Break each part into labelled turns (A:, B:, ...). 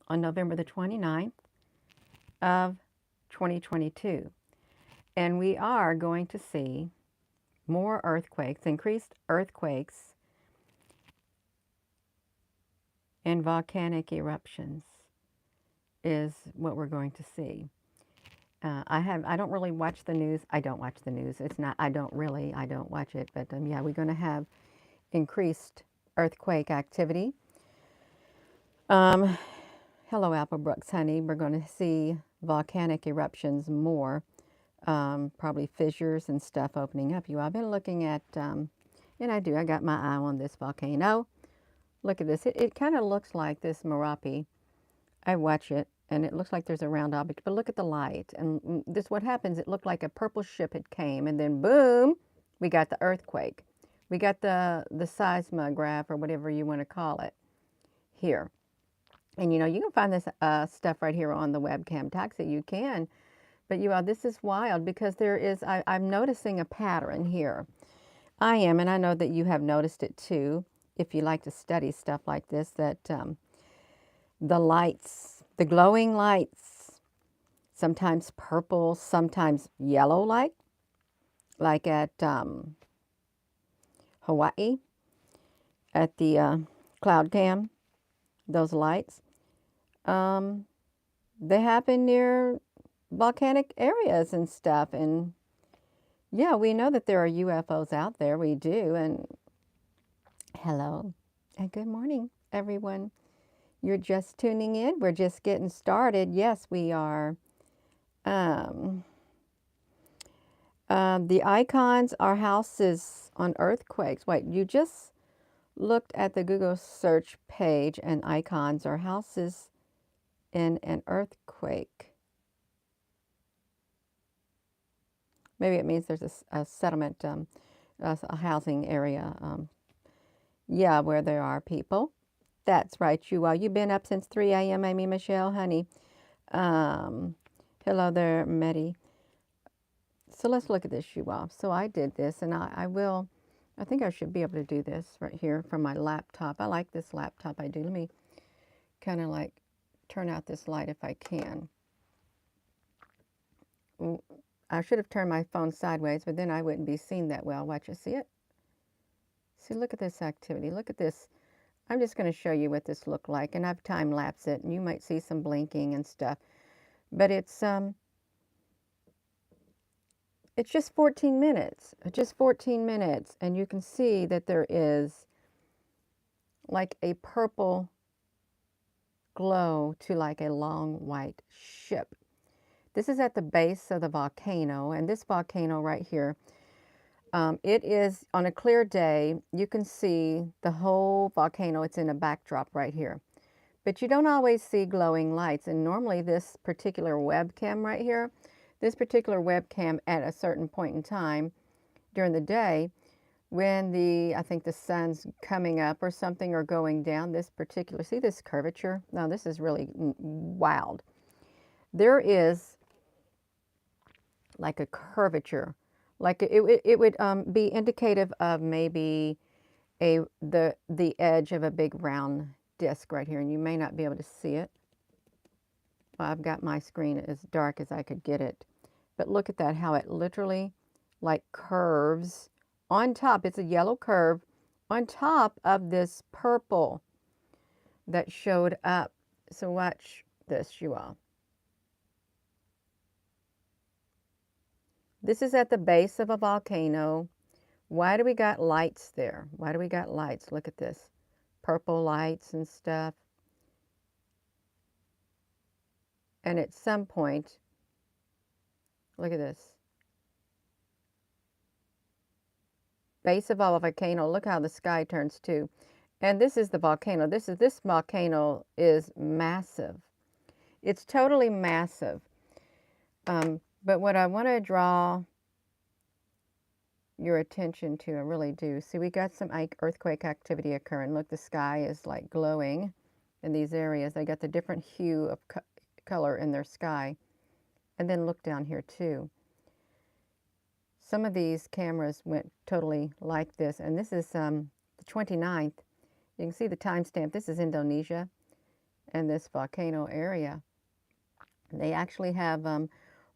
A: on November the 29th of 2022. And we are going to see more earthquakes, increased earthquakes and volcanic eruptions is what we're going to see. I don't really watch the news. I don't watch the news. I don't watch it. But yeah, we're going to have increased earthquake activity. Um, hello, Applebrooks, honey. We're going to see volcanic eruptions more. Probably fissures and stuff opening up. I've been looking at, and I got my eye on this volcano. Look at this. It kind of looks like this Merapi. I watch it, and it looks like there's a round object, but look at the light. And this, what happens, it looked like a purple ship had came, and then boom, we got the earthquake. We got the seismograph, or whatever you want to call it, here. And you can find this stuff right here on the webcam taxi. You can. But this is wild because I'm noticing a pattern here. I am, and I know that you have noticed it too, if you like to study stuff like this, that the lights, the glowing lights, sometimes purple, sometimes yellow light, like at Hawaii, at the cloud cam, those lights, they happen near volcanic areas and stuff. And yeah, we know that there are UFOs out there. We do. And hello and good morning, everyone. You're just tuning in. We're just getting started. Yes, we are. The icons are houses on earthquakes. Wait, you just looked at the Google search page, and icons are houses in an earthquake. Maybe it means there's a settlement, a housing area. Yeah, where there are people. That's right, you've been up since 3 a.m., Amy Michelle, honey. Hello there, Meddy. So let's look at this, So I did this, and I think I should be able to do this right here from my laptop. I like this laptop, I do. Let me kind of like turn out this light if I can. I should have turned my phone sideways, but then I wouldn't be seen that well. Watch, you see it? See, look at this activity. Look at this. I'm just going to show you what this looked like, and I've time-lapsed it, and you might see some blinking and stuff. But it's just 14 minutes, and you can see that there is like a purple glow to like a long white ship. This is at the base of the volcano, and this volcano right here, it is on a clear day, you can see the whole volcano. It's in a backdrop right here. But you don't always see glowing lights, and normally this particular webcam right here, at a certain point in time during the day, when I think the sun's coming up or something, or going down, see this curvature? Now this is really wild. There is like a curvature, like it would be indicative of maybe the edge of a big round disc right here, and you may not be able to see it. Well, I've got my screen as dark as I could get it, but look at that, how it literally like curves on top. It's a yellow curve on top of this purple that showed up. So watch this, you all. This is at the base of a volcano. Why do we got lights there? Why do we got lights? Look at this. Purple lights and stuff. And at some point, look at this. Base of a volcano. Look how the sky turns too. And this is the volcano. This volcano is massive. It's totally massive. But what I want to draw your attention to, I really do. See, we got some earthquake activity occurring. Look, the sky is like glowing in these areas. They got the different hue of color in their sky. And then look down here too. Some of these cameras went totally like this. And this is the 29th. You can see the timestamp. This is Indonesia. in this volcano area. They actually have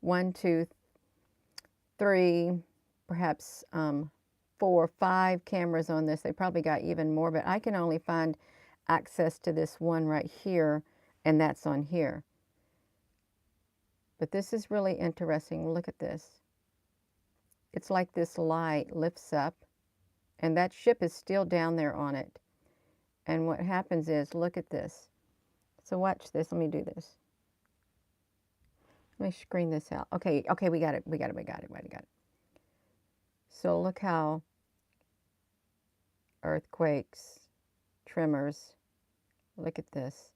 A: 1, 2, 3, perhaps 4, 5 cameras on this. They probably got even more, but I can only find access to this one right here, and that's on here. But this is really interesting. Look at this. It's like this light lifts up, and that ship is still down there on it. And what happens is, look at this. So watch this. Let me do this. Let me screen this out. Okay, we got it. We got it. So look how earthquakes, tremors, look at this.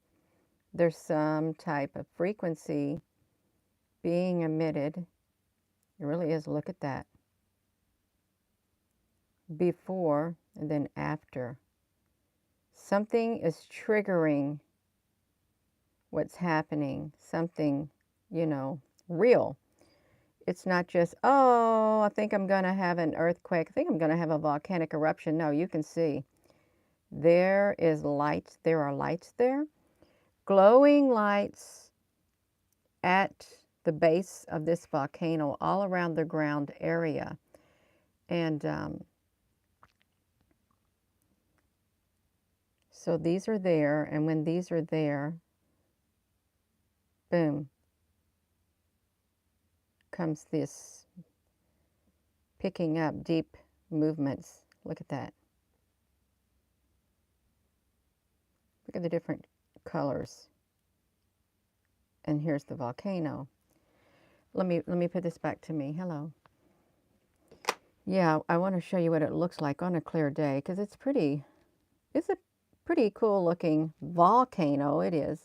A: There's some type of frequency being emitted. It really is. Look at that. Before and then after. Something is triggering what's happening. Something, real. It's not just, oh, I think I'm going to have an earthquake. I think I'm going to have a volcanic eruption. No, you can see there is light. There are lights there. Glowing lights at the base of this volcano all around the ground area. And so these are there. And when these are there, boom, comes this picking up deep movements. Look at that. Look at the different colors. And here's the volcano. Let me put this back to me. Hello. Yeah, I want to show you what it looks like on a clear day, because it's a pretty cool looking volcano. It is.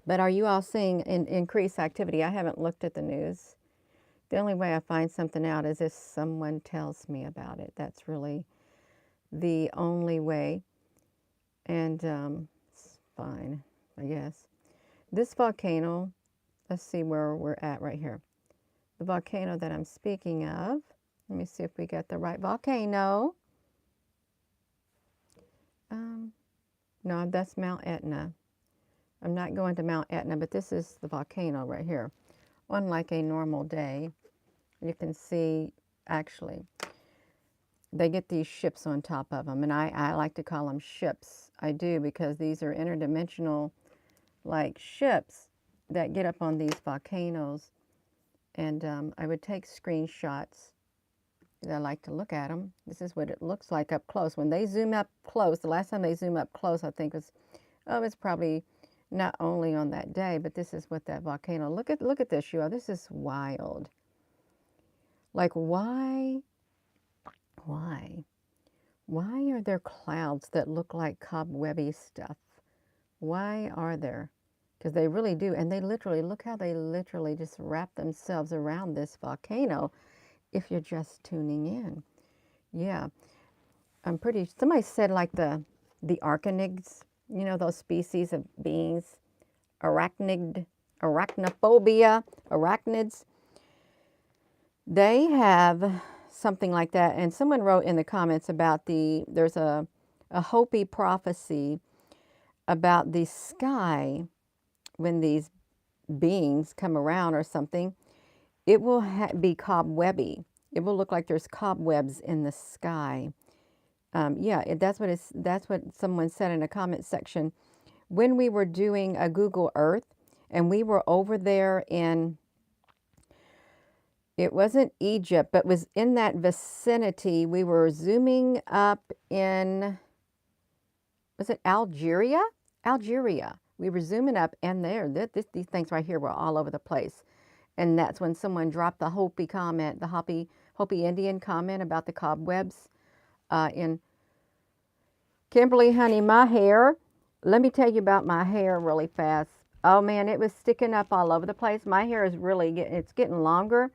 A: But are you all seeing increased activity? I haven't looked at the news. The only way I find something out is if someone tells me about it. That's really the only way. And it's fine, I guess. This volcano, let's see where we're at right here. The volcano that I'm speaking of, let me see if we got the right volcano. No, that's Mount Etna. I'm not going to Mount Etna, but this is the volcano right here. Unlike a normal day, you can see, actually, they get these ships on top of them. And I like to call them ships. I do, because these are interdimensional, like ships that get up on these volcanoes. And I would take screenshots. I like to look at them. This is what it looks like up close. When they zoom up close, the last time they zoom up close, I think was, it's probably not only on that day, but this is what that volcano. Look at this, you all. This is wild. Like, why are there clouds that look like cobwebby stuff? Why are there? Because they really do, and they literally, look how they literally just wrap themselves around this volcano. If you're just tuning in. Yeah, somebody said like the arachnids, those species of beings, arachnophobia, arachnids, they have something like that. And someone wrote in the comments about there's a Hopi prophecy about the sky when these beings come around or something. It will be cobwebby. It will look like there's cobwebs in the sky. Yeah, that's what someone said in a comment section. When we were doing a Google Earth, and we were over there in, it wasn't Egypt, but was in that vicinity. We were zooming up in, was it Algeria? Algeria. We were zooming up, and these things right here were all over the place. And that's when someone dropped the Hopi comment, the Hopi Indian comment about the cobwebs. In Kimberly, honey, my hair, let me tell you about my hair really fast. Oh man, it was sticking up all over the place. My hair is really, it's getting longer.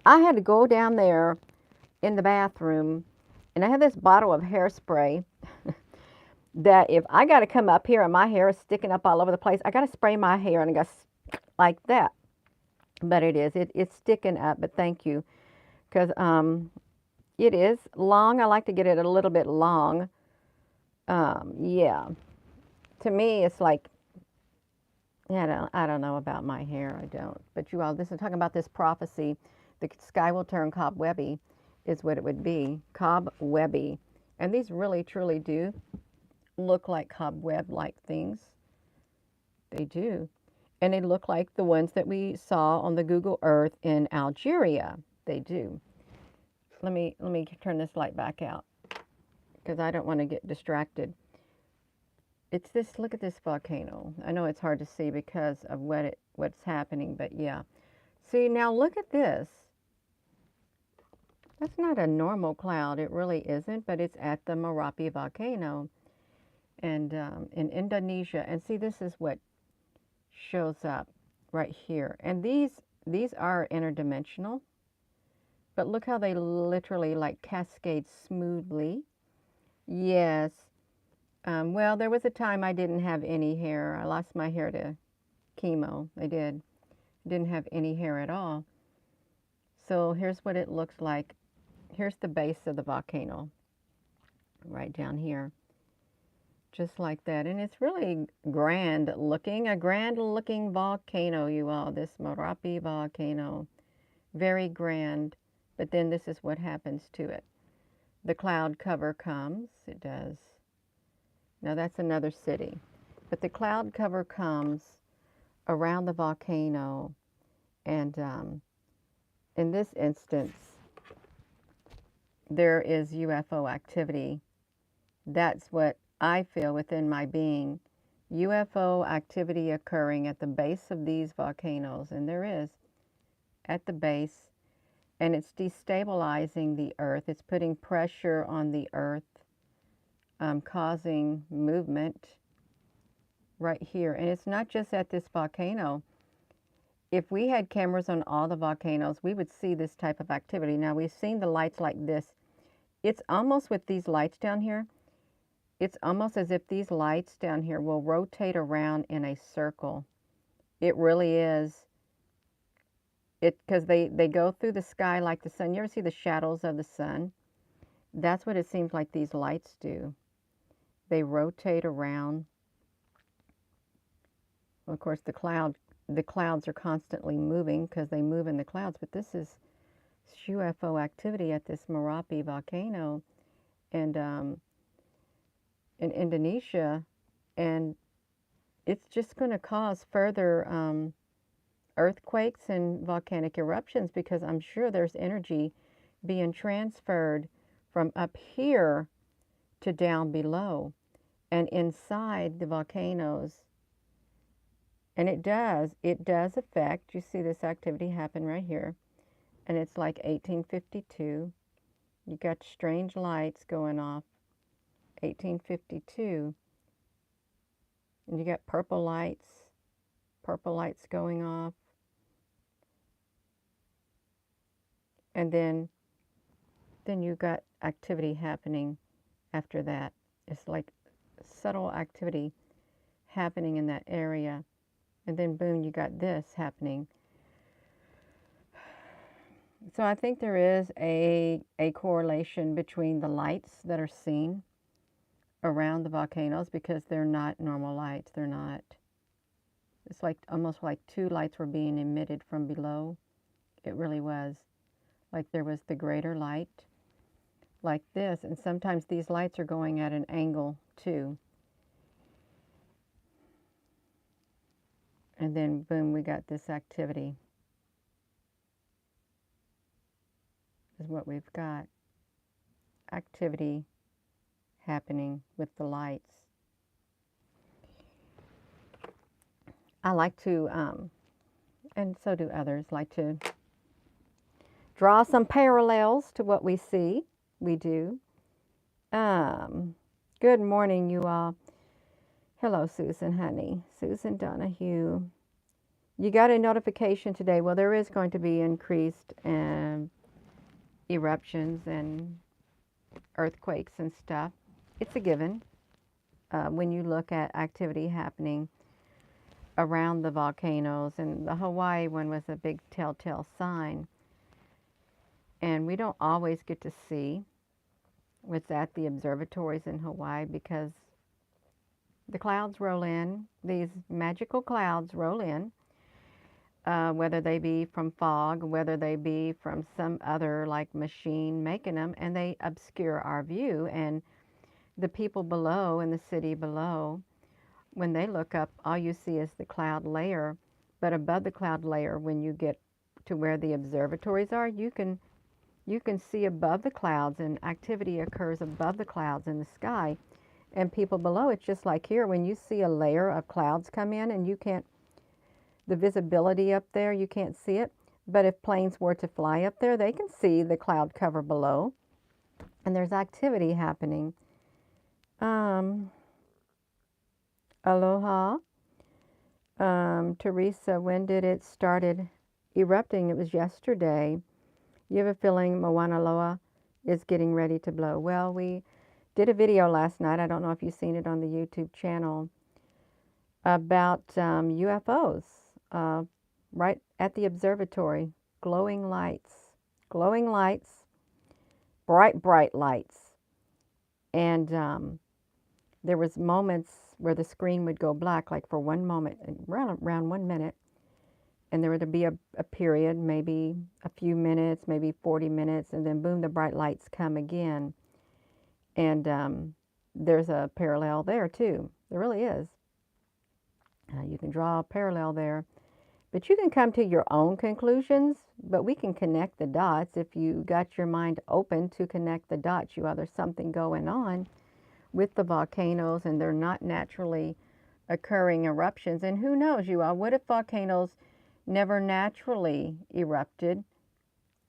A: I had to go down there in the bathroom, and I have this bottle of hairspray that if I got to come up here and my hair is sticking up all over the place, I got to spray my hair, and I got like that. But it's sticking up, but thank you. Because it is long. I like to get it a little bit long. Yeah. To me, it's like Yeah, I don't know about my hair. I don't. But you all, this is talking about this prophecy. The sky will turn cobwebby, is what it would be. Cobwebby. And these really, truly do look like cobweb-like things. They do. And they look like the ones that we saw on the Google Earth in Algeria. They do. Let me turn this light back out because I don't want to get distracted. It's this, look at this volcano. I know it's hard to see because of what's happening, but yeah. See, now look at this. That's not a normal cloud. It really isn't, but it's at the Merapi volcano and in Indonesia. And see, this is what shows up right here. And these are interdimensional, but look how they literally like cascade smoothly. Yes. Well, there was a time I didn't have any hair. I lost my hair to chemo. I did. Didn't have any hair at all. So here's what it looks like. Here's the base of the volcano right down here. Just like that. And it's really grand looking, a grand looking volcano, you all. This Merapi volcano. Very grand. But then this is what happens to it. The cloud cover comes. It does. Now that's another city. But the cloud cover comes around the volcano. And in this instance, there is UFO activity. That's what I feel within my being. UFO activity occurring at the base of these volcanoes. And there is at the base. And it's destabilizing the earth. It's putting pressure on the earth, causing movement right here. And it's not just at this volcano. If we had cameras on all the volcanoes, we would see this type of activity. Now, we've seen the lights like this. It's almost with these lights down here, it's almost as if these lights down here will rotate around in a circle. It really is. Because they go through the sky like the sun. You ever see the shadows of the sun? That's what it seems like these lights do. They rotate around. Well, of course, the clouds are constantly moving because they move in the clouds. But this is UFO activity at this Merapi volcano and in Indonesia, and it's just going to cause further earthquakes and volcanic eruptions because I'm sure there's energy being transferred from up here to down below and inside the volcanoes. And it does affect, you see this activity happen right here. And it's like 1852. You got strange lights going off. 1852. And you got purple lights going off. And then you got activity happening after that. It's like subtle activity happening in that area. And then boom, you got this happening. So I think there is a correlation between the lights that are seen around the volcanoes because they're not normal lights. They're not. It's like almost like two lights were being emitted from below. It really was. Like there was the greater light like this, and sometimes these lights are going at an angle too. And then boom, we got this activity is what we've got. Activity happening with the lights. I like to, and so do others, like to draw some parallels to what we see. We do. Good morning, you all. Hello, Susan, honey. Susan Donahue. You got a notification today. Well, there is going to be increased eruptions and earthquakes and stuff. It's a given when you look at activity happening around the volcanoes. And the Hawaii one was a big telltale sign. And we don't always get to see what's at the observatories in Hawaii because The clouds roll in, these magical clouds roll in, whether they be from fog, whether they be from some other like machine making them, and they obscure our view. And the people below in the city below, when they look up, all you see is the cloud layer. But above the cloud layer, when you get to where the observatories are, you can see above the clouds, and activity occurs above the clouds in the sky. And people below, it's just like here, when you see a layer of clouds come in and you can't, the visibility up there, you can't see it. But if planes were to fly up there, they can see the cloud cover below. And there's activity happening. Aloha. Teresa, when did it started erupting? It was yesterday. You have a feeling Mauna Loa is getting ready to blow. Well, we did a video last night. I don't know if you've seen it on the YouTube channel about UFOs right at the observatory. Glowing lights, bright lights. And there was moments where the screen would go black, like for one moment, around 1 minute. And there would be a period, maybe a few minutes, maybe 40 minutes, and then boom, the bright lights come again. And there's a parallel there too. There really is. You can draw a parallel there. But you can come to your own conclusions, but we can connect the dots. If you got your mind open to connect the dots, there's something going on with the volcanoes, and they're not naturally occurring eruptions. And who knows, what if volcanoes never naturally erupted?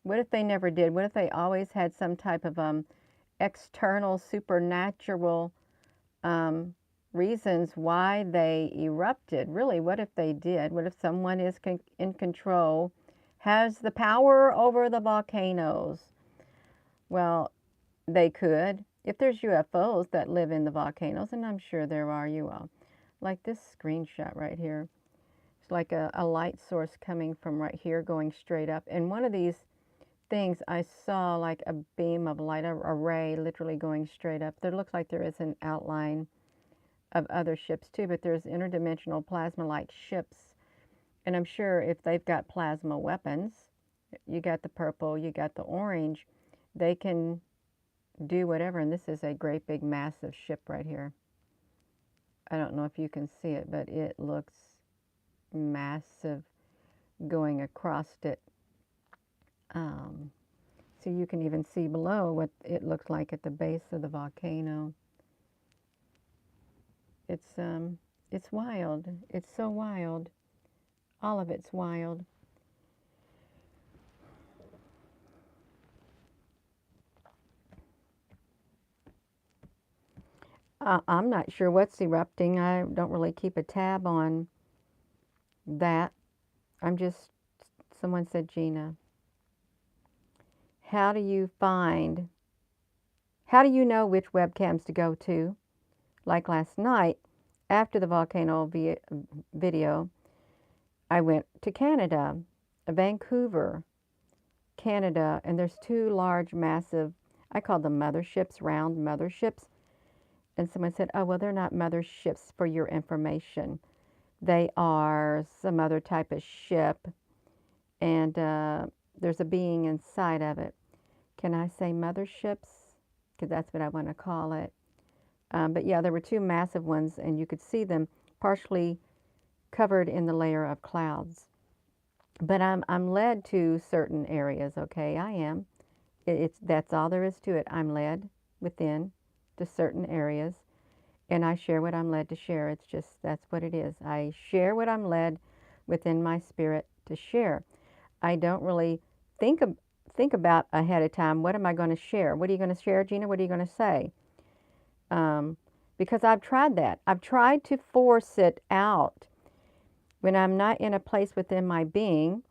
A: What if they never did? What if they always had some type of external supernatural reasons why they erupted? Really, what if they did? What if someone is in control, has the power over the volcanoes? Well, they could. If there's UFOs that live in the volcanoes, and I'm sure there are, like this screenshot right here. It's like a light source coming from right here going straight up. And one of these things I saw like a beam of light, a ray literally going straight up. There looks like there is an outline of other ships too, but there's interdimensional plasma-like ships. And I'm sure if they've got plasma weapons, you got the purple, you got the orange, they can do whatever. And this is a great big massive ship right here. I don't know if you can see it, but it looks massive going across it. So you can even see below what it looks like at the base of the volcano. It's wild. It's so wild. All of it's wild. I'm not sure what's erupting. I don't really keep a tab on that. Someone said, Gina, how do you know which webcams to go to? Like last night, after the volcano video, I went to Canada, Vancouver, Canada, and there's two large, massive, I call them motherships, round motherships. And someone said, oh, well, they're not motherships for your information. They are some other type of ship, and there's a being inside of it. Can I say motherships? Because that's what I want to call it. But yeah, there were two massive ones, and you could see them partially covered in the layer of clouds. But I'm led to certain areas, okay? I am. That's all there is to it. I'm led within to certain areas, and I share what I'm led to share. It's just, that's what it is. I share what I'm led within my spirit to share. I don't really think about ahead of time, what am I going to share? What are you going to share, Gina? What are you going to say? Because I've tried that. I've tried to force it out. When I'm not in a place within my being,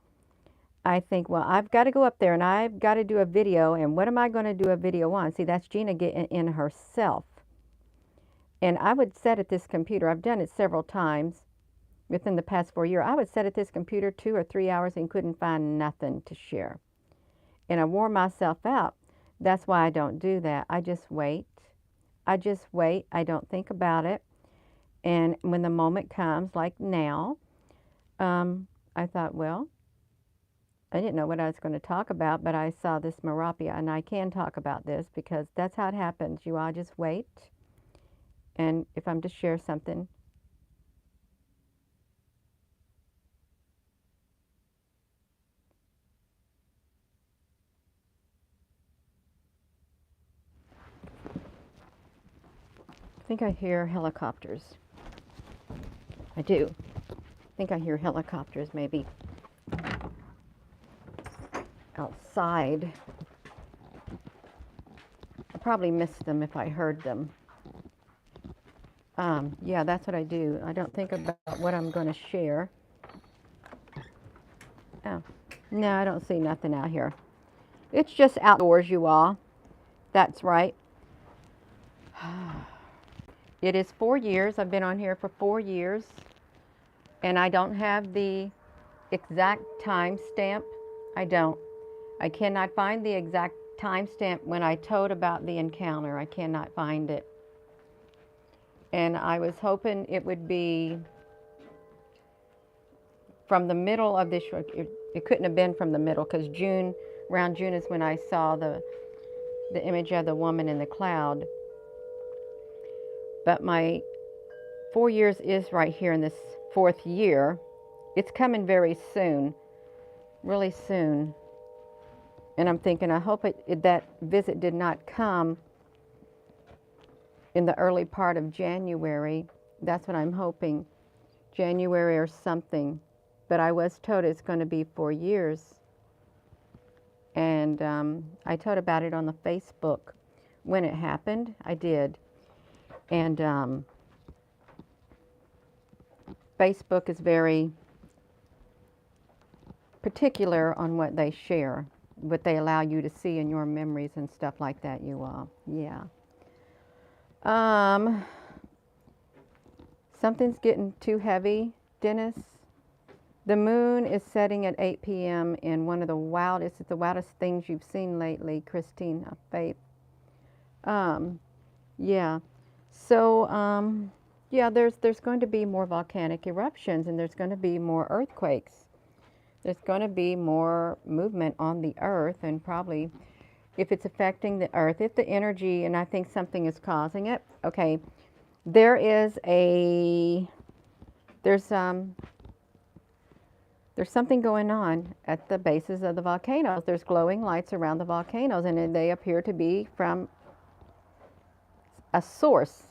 A: I think, well, I've got to go up there and I've got to do a video. And what am I going to do a video on? See, that's Gina getting in herself. And I would sit at this computer. I've done it several times within the past 4 years. I would sit at this computer 2 or 3 hours and couldn't find nothing to share. And I wore myself out. That's why I don't do that. I just wait. I don't think about it. And when the moment comes, like now, I thought, well, I didn't know what I was going to talk about, but I saw this Merapia, and I can talk about this because that's how it happens. You all just wait, and if I'm to share something, I think I hear helicopters. I do. I think I hear helicopters maybe outside. I probably missed them if I heard them. Yeah, that's what I do. I don't think about what I'm going to share. Oh, no, I don't see nothing out here. It's just outdoors, you all. That's right. It is 4 years. I've been on here for 4 years, and I don't have the exact time stamp. I don't. I cannot find the exact timestamp when I told about the encounter. I cannot find it. And I was hoping it would be from the middle of this. It couldn't have been from the middle because around June is when I saw the image of the woman in the cloud. But my 4 years is right here in this 4th year. It's coming very soon, really soon. And I'm thinking, I hope that visit did not come in the early part of January. That's what I'm hoping, January or something. But I was told it's going to be 4 years. And I told about it on the Facebook when it happened. I did. And Facebook is very particular on what they share, what they allow you to see in your memories and stuff like that, you all. Yeah. Something's getting too heavy, Dennis. The moon is setting at 8 p.m. in one of the wildest things you've seen lately, Christine of Faith. Yeah. So, yeah, there's going to be more volcanic eruptions, and there's going to be more earthquakes. There's going to be more movement on the earth, and probably if it's affecting the earth, if the energy, and I think something is causing it. Okay, there's something going on at the bases of the volcanoes. There's glowing lights around the volcanoes, and they appear to be from a source.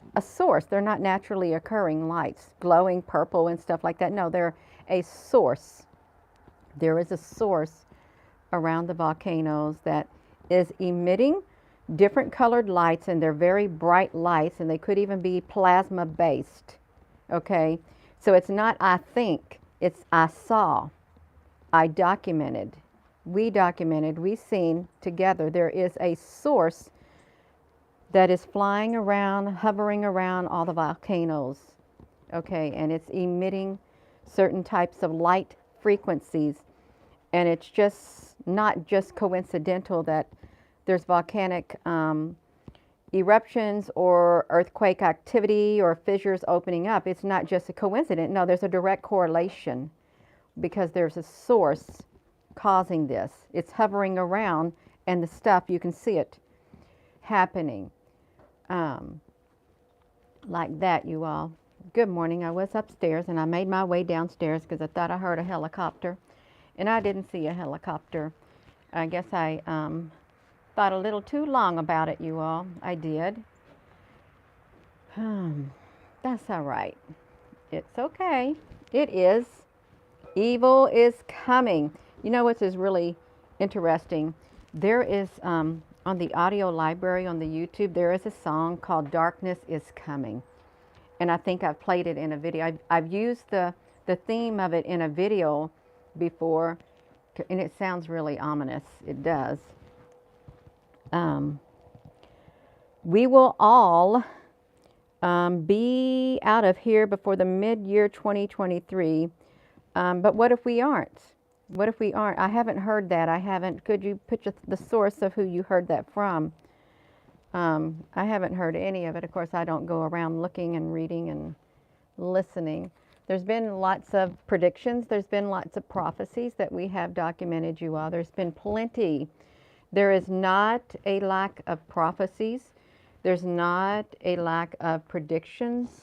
A: They're not naturally occurring lights, glowing purple and stuff like that. No, they're a source. There is a source around the volcanoes that is emitting different colored lights, and they're very bright lights, and they could even be plasma based. Okay, so it's not I think, it's I saw, I documented, we seen together. There is a source that is flying around, hovering around all the volcanoes. Okay, and it's emitting certain types of light frequencies. And it's just not just coincidental that there's volcanic eruptions or earthquake activity or fissures opening up. It's not just a coincidence. No, there's a direct correlation because there's a source causing this. It's hovering around, and the stuff, you can see it happening like that, you all. Good morning. I was upstairs, and I made my way downstairs because I thought I heard a helicopter. And I didn't see a helicopter. I guess I thought a little too long about it, you all. I did. That's all right. It's okay. It is. Evil is coming. You know what's is really interesting? There is, on the audio library on the YouTube, there is a song called Darkness is Coming. And I think I've played it in a video. I've used the theme of it in a video before, and it sounds really ominous. It does. We will all be out of here before the mid-year 2023. But what if we aren't? What if we aren't? I haven't heard that. I haven't. Could you put the source of who you heard that from? I haven't heard any of it. Of course, I don't go around looking and reading and listening. There's been lots of predictions. There's been lots of prophecies that we have documented, you all. There's been plenty. There is not a lack of prophecies. There's not a lack of predictions.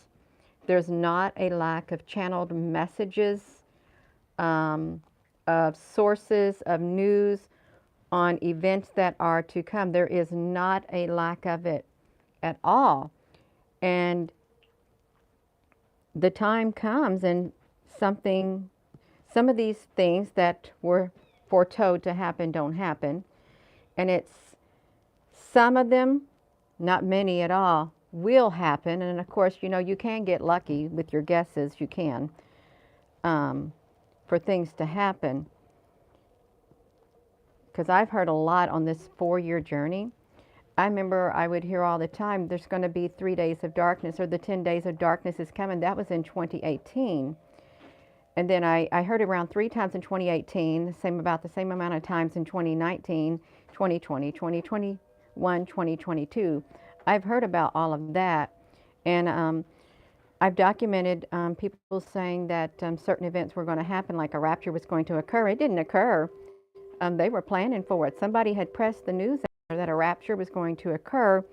A: There's not a lack of channeled messages, of sources of news on events that are to come. There is not a lack of it at all. And the time comes and some of these things that were foretold to happen don't happen. And it's some of them, not many at all, will happen. And of course, you know, you can get lucky with your guesses. You can, for things to happen. Because I've heard a lot on this 4-year journey. I remember I would hear all the time, there's going to be 3 days of darkness, or the 10 days of darkness is coming. That was in 2018. And then I heard it around 3 times in 2018, about the same amount of times in 2019, 2020, 2021, 2022. I've heard about all of that. And I've documented people saying that certain events were going to happen, like a rapture was going to occur. It didn't occur. They were planning for it. Somebody had pressed the news that a rapture was going to occur.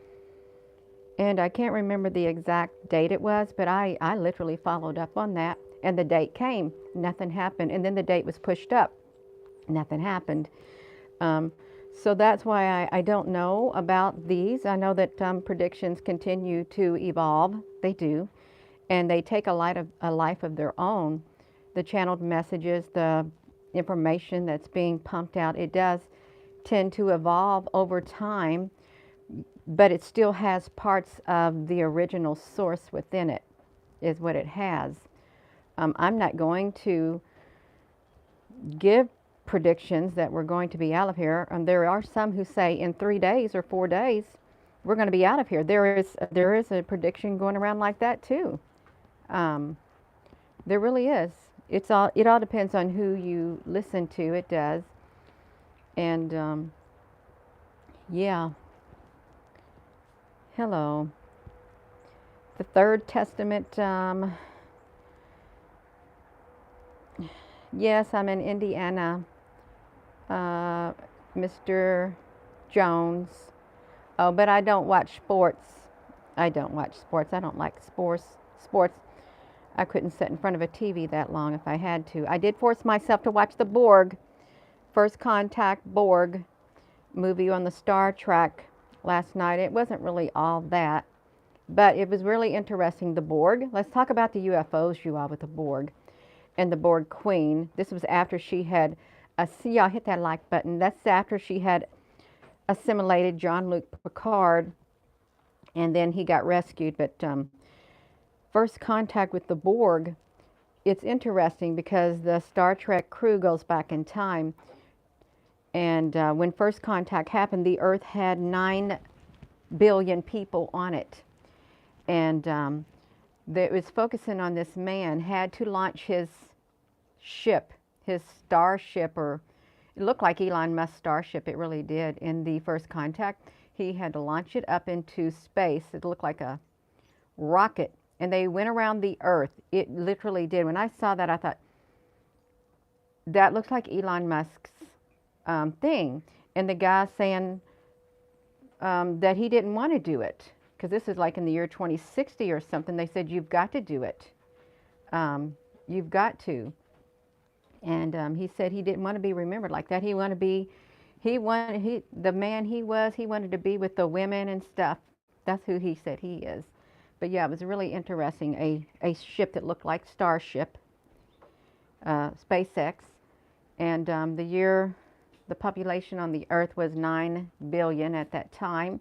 A: And I can't remember the exact date it was, but I literally followed up on that. And the date came. Nothing happened. And then the date was pushed up. Nothing happened. So that's why I don't know about these. I know that predictions continue to evolve. They do. And they take a life of their own. The channeled messages, the information that's being pumped out, it does tend to evolve over time, but it still has parts of the original source within it, is what it has. I'm not going to give predictions that we're going to be out of here. There are some who say in 3 days or 4 days, we're going to be out of here. There is a prediction going around like that too. There really is. It all depends on who you listen to. It does. And yeah. Hello. The Third Testament. Yes, I'm in Indiana. Mr. Jones. Oh, but I don't watch sports. I don't watch sports. I don't like sports. I couldn't sit in front of a TV that long if I had to. I did force myself to watch the Borg, First Contact Borg movie on the Star Trek last night. It wasn't really all that, but it was really interesting. The Borg. Let's talk about the UFOs, you all, with the Borg and the Borg Queen. This was after she had, see y'all hit that like button. That's after she had assimilated Jean-Luc Picard, and then he got rescued. But First Contact with the Borg, it's interesting because the Star Trek crew goes back in time. And when First Contact happened, the Earth had 9 billion people on it. And it was focusing on this man, had to launch his ship, his starship, or it looked like Elon Musk's starship, it really did, in the First Contact. He had to launch it up into space. It looked like a rocket. And they went around the Earth. It literally did. When I saw that, I thought, that looks like Elon Musk's thing. And the guy saying that he didn't want to do it, because this is like in the year 2060 or something. They said, you've got to do it. You've got to. And he said he didn't want to be remembered like that. He wanted to be, the man he wanted to be with the women and stuff. That's who he said he is. But yeah, it was really interesting. A ship that looked like Starship, SpaceX. And the population on the Earth was 9 billion at that time.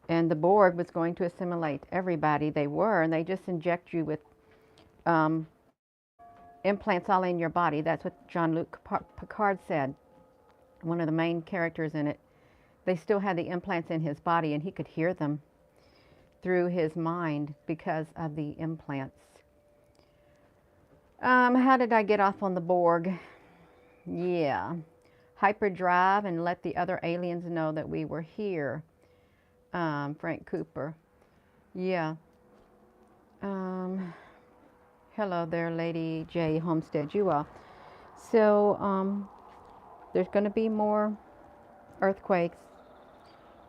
A: And the Borg was going to assimilate everybody. They were, and they just inject you with implants all in your body. That's what Jean-Luc Picard said, one of the main characters in it. They still had the implants in his body, and he could hear them through his mind because of the implants. How did I get off on the Borg? Yeah. Hyperdrive and let the other aliens know that we were here. Frank Cooper. Yeah. Um, Hello there, Lady J. Homestead, you all. So, there's going to be more earthquakes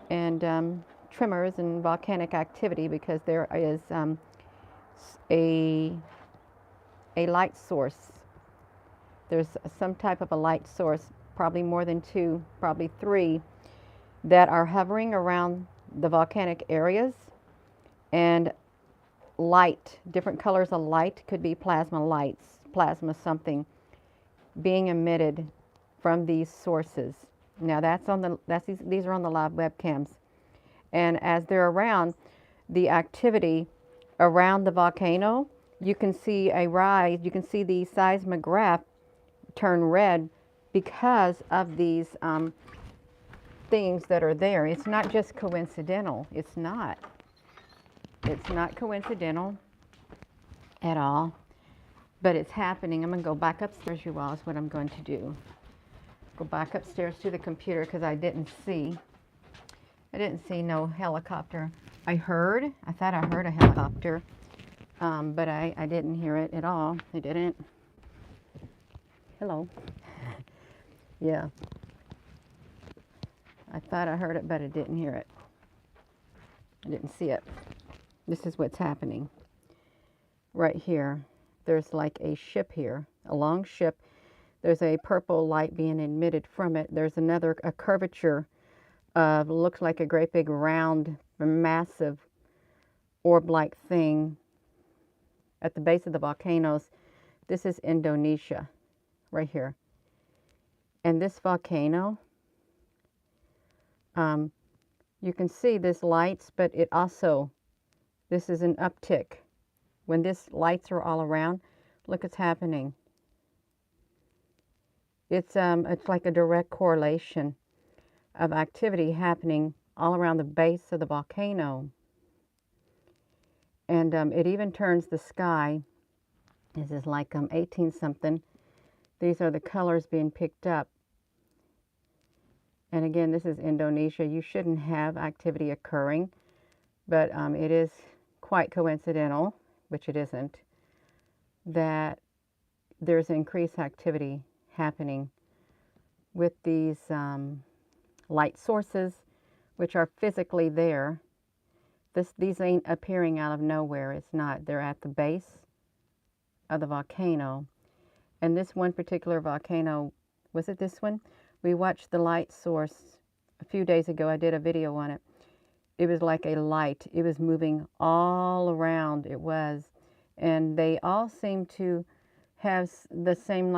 A: and tremors and volcanic activity because there is a, a light source. There's some type of a light source, probably more than two, probably three, that are hovering around the volcanic areas. And light, different colors of light, could be plasma lights, plasma something, being emitted from these sources. Now these are on the live webcams. And as they're around, the activity around the volcano, you can see a rise, you can see the seismograph turn red because of these things that are there. It's not just coincidental. It's not. It's not coincidental at all, but it's happening. I'm going to go back upstairs, you all, is what I'm going to do. Go back upstairs to the computer because I didn't see no helicopter. I thought I heard a helicopter, but I didn't hear it at all. I didn't. Hello. Yeah. I thought I heard it, but I didn't hear it. I didn't see it. This is what's happening. Right here, there's like a ship here, a long ship. There's a purple light being emitted from it. There's a curvature of, looks like a great big round, massive orb-like thing at the base of the volcanoes. This is Indonesia, right here. And this volcano, you can see this lights, but it also, this is an uptick. When this lights are all around, look what's happening. It's like a direct correlation of activity happening all around the base of the volcano. And it even turns the sky. This is like 18 something. These are the colors being picked up. And again, this is Indonesia. You shouldn't have activity occurring, but it is quite coincidental, which it isn't, that there's increased activity happening with these light sources, which are physically there. These ain't appearing out of nowhere. It's not. They're at the base of the volcano. And this one particular volcano, was it this one? We watched the light source a few days ago. I did a video on it. It was like a light. It was moving all around. It was. And they all seem to have the same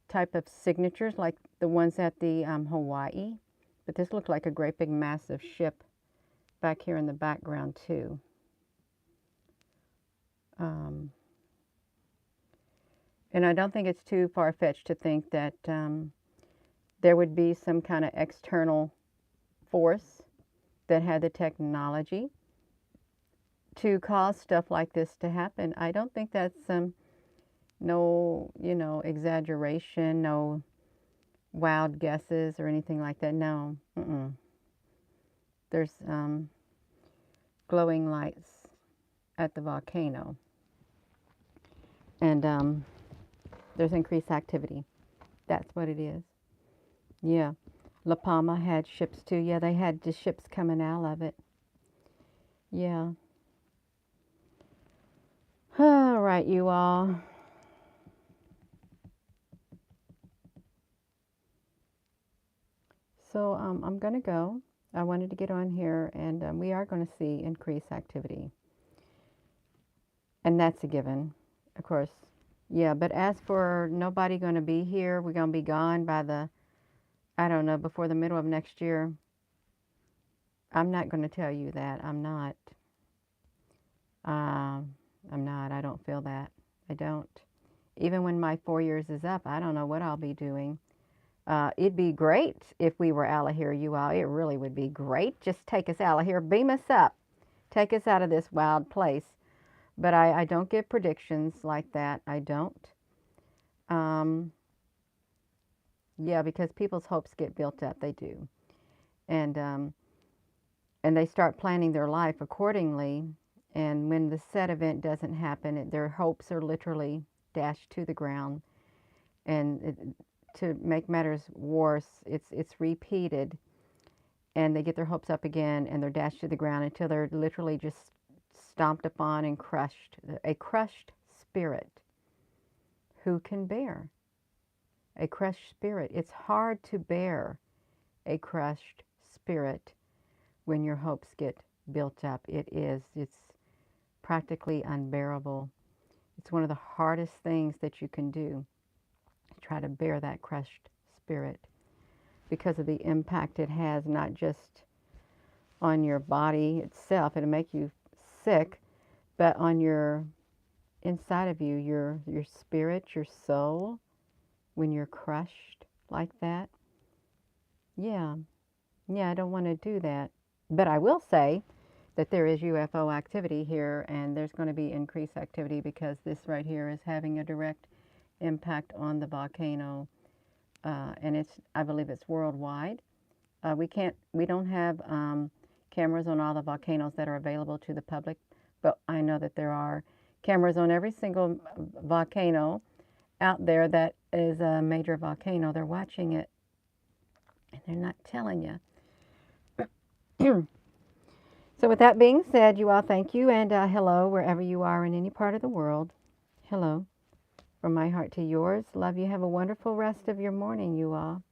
A: type of signatures like the ones at the Hawaii. But this looked like a great big massive ship back here in the background too. And I don't think it's too far-fetched to think that there would be some kind of external force that had the technology to cause stuff like this to happen. I don't think that's no, exaggeration, no wild guesses or anything like that. No. There's glowing lights at the volcano. And there's increased activity. That's what it is. Yeah. La Palma had ships too. Yeah, they had the ships coming out of it. Yeah. All right, you all. So I'm going to go. I wanted to get on here, and we are going to see increased activity. And that's a given, of course. Yeah, but as for nobody going to be here, we're going to be gone by I don't know, before the middle of next year. I'm not going to tell you that. I'm not. I don't feel that. I don't. Even when my 4 years is up, I don't know what I'll be doing. It'd be great if we were out of here, you all. It really would be great. Just take us out of here. Beam us up. Take us out of this wild place. But I don't give predictions like that. I don't. Yeah, because people's hopes get built up. They do. And they start planning their life accordingly. And when the said event doesn't happen, their hopes are literally dashed to the ground. And to make matters worse, it's repeated, and they get their hopes up again, and they're dashed to the ground until they're literally just stomped upon and crushed. A crushed spirit. Who can bear a crushed spirit? It's hard to bear a crushed spirit when your hopes get built up. It is. It's practically unbearable. It's one of the hardest things that you can do. Try to bear that crushed spirit because of the impact it has, not just on your body itself. It'll make you sick, but on your inside of you, your spirit, your soul, when you're crushed like that. Yeah, I don't want to do that. But I will say that there is UFO activity here, and there's going to be increased activity because this right here is having a direct impact on the volcano, and I believe it's worldwide. We don't have cameras on all the volcanoes that are available to the public, but I know that there are cameras on every single volcano out there that is a major volcano. They're watching it, and they're not telling you. So with that being said, you all, thank you, and hello wherever you are in any part of the world. Hello. From my heart to yours. Love you. Have a wonderful rest of your morning, you all.